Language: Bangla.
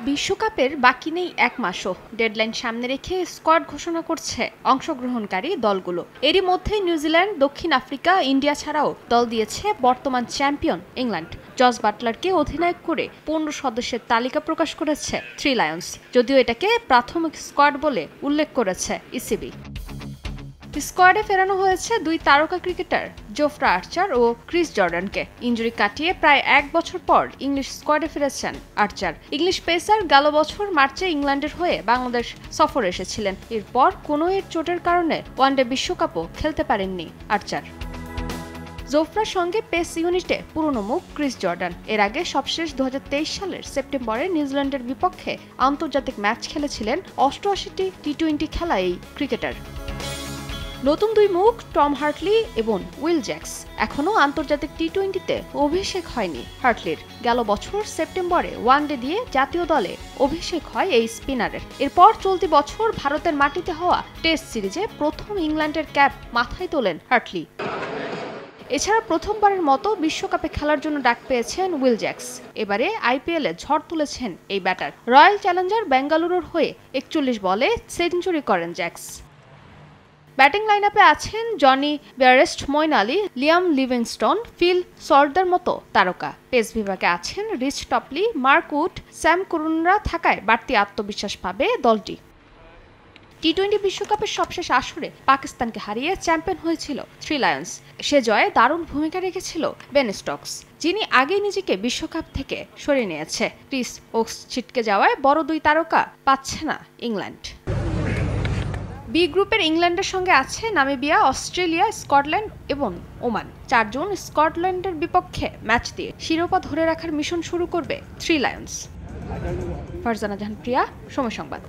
বিশ্বকাপের বাকি নেই এক মাসও। ডেডলাইন সামনে রেখে স্কোয়াড ঘোষণা করছে অংশগ্রহণকারী দলগুলো। এরই মধ্যে নিউজিল্যান্ড, দক্ষিণ আফ্রিকা, ইন্ডিয়া ছাড়াও দল দিয়েছে বর্তমান চ্যাম্পিয়ন ইংল্যান্ড। জস বাটলারকে অধিনায়ক করে 15 সদস্যের তালিকা প্রকাশ করেছে থ্রি লায়ন্স, যদিও এটাকে প্রাথমিক স্কোয়াড বলে উল্লেখ করেছে ইসিবি। স্কোয়াডে ফেরানো হয়েছে দুই তারকা ক্রিকেটার জোফরা আর্চার ও ক্রিস জর্ডানকে। ইনজুরি কাটিয়ে প্রায় 1 বছর পর ইংলিশ স্কোয়াডে ফিরেছেন আর্চার। ইংলিশ পেসার গেল বছর মার্চে ইংল্যান্ডের হয়ে বাংলাদেশ সফরে এসেছিলেন। এরপর কনুইয়ের চোটের কারণে ওয়ানডে বিশ্বকাপও খেলতে পারেননি আর্চার। জোফরার সঙ্গে পেস ইউনিটে পুরনো মুখ ক্রিস জর্ডান। এর আগে সবশেষ 2023 সালের সেপ্টেম্বরে নিউজিল্যান্ডের বিপক্ষে আন্তর্জাতিক ম্যাচ খেলেছিলেন। 88টি টি-20 খেলা এই ক্রিকেটার। নতুন দুই মুখ টম হার্টলি এবং উইল জ্যাক্স। এখনও আন্তর্জাতিক টি-20তে অভিষেক হয়নি হার্টলির। গেল বছর সেপ্টেম্বরে ওয়ানডে দিয়ে জাতীয় দলে অভিষেক হয় এই স্পিনারের। এরপর চলতি বছর ভারতের মাটিতে হওয়া টেস্ট সিরিজে প্রথম ইংল্যান্ডের ক্যাপ মাথায় তোলেন হার্টলি। এছাড়া প্রথমবারের মতো বিশ্বকাপে খেলার জন্য ডাক পেয়েছেন উইল জ্যাক্স। এবারে আইপিএলে ঝড় তুলেছেন এই ব্যাটার। রয়্যাল চ্যালেঞ্জার বেঙ্গালুরুর হয়ে 41 বলে সেঞ্চুরি করেন জ্যাক্স। ব্যাটিং লাইনআপে আছেন Jonny Bairstow, Moeen Ali, Liam Livingstone, Phil সল্টদের মতো তারকা। পেস বিভাগে আছেন Reece Topley, Mark Wood, Sam কুরুনরা থাকায় বাড়তি আত্মবিশ্বাস পাবে দলটি। টি-20 বিশ্বকাপের সবশেষ আসরে পাকিস্তানকে হারিয়ে চ্যাম্পিয়ন হয়েছিল থ্রি লায়ন্স। সে জয়ে দারুণ ভূমিকা রেখেছিল বেন স্টোকস, যিনি আগেই নিজেকে বিশ্বকাপ থেকে সরিয়ে নিয়েছে। ক্রিস ওকস ছিটকে যাওয়ায় বড় দুই তারকা পাচ্ছে না ইংল্যান্ড। বি গ্রুপের ইংল্যান্ডের সঙ্গে আছে নামিবিয়া, অস্ট্রেলিয়া, স্কটল্যান্ড এবং ওমান। 4 জুন স্কটল্যান্ডের বিপক্ষে ম্যাচ দিয়ে শিরোপা ধরে রাখার মিশন শুরু করবে থ্রি লায়ন্স। ফারজানা জাহান প্রিয়া, সময় সংবাদ।